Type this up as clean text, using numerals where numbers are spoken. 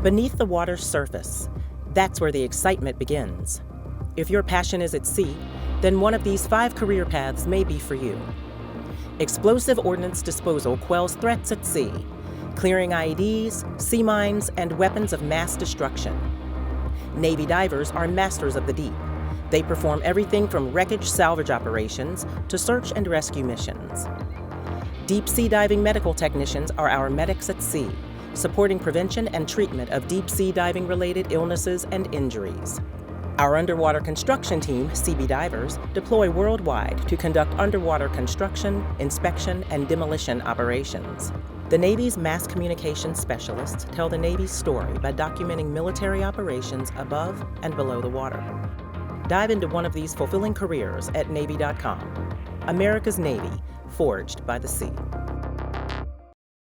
Beneath the water's surface, that's where the excitement begins. If your passion is at sea, then one of these 5 career paths may be for you. Explosive ordnance disposal quells threats at sea, clearing IEDs, sea mines, and weapons of mass destruction. Navy divers are masters of the deep. They perform everything from wreckage salvage operations to search and rescue missions. Deep sea diving medical technicians are our medics at sea, supporting prevention and treatment of deep sea diving related illnesses and injuries. Our underwater construction team, CB Divers, deploy worldwide to conduct underwater construction, inspection, and demolition operations. The Navy's mass communications specialists tell the Navy's story by documenting military operations above and below the water. Dive into one of these fulfilling careers at Navy.com. America's Navy, forged by the sea.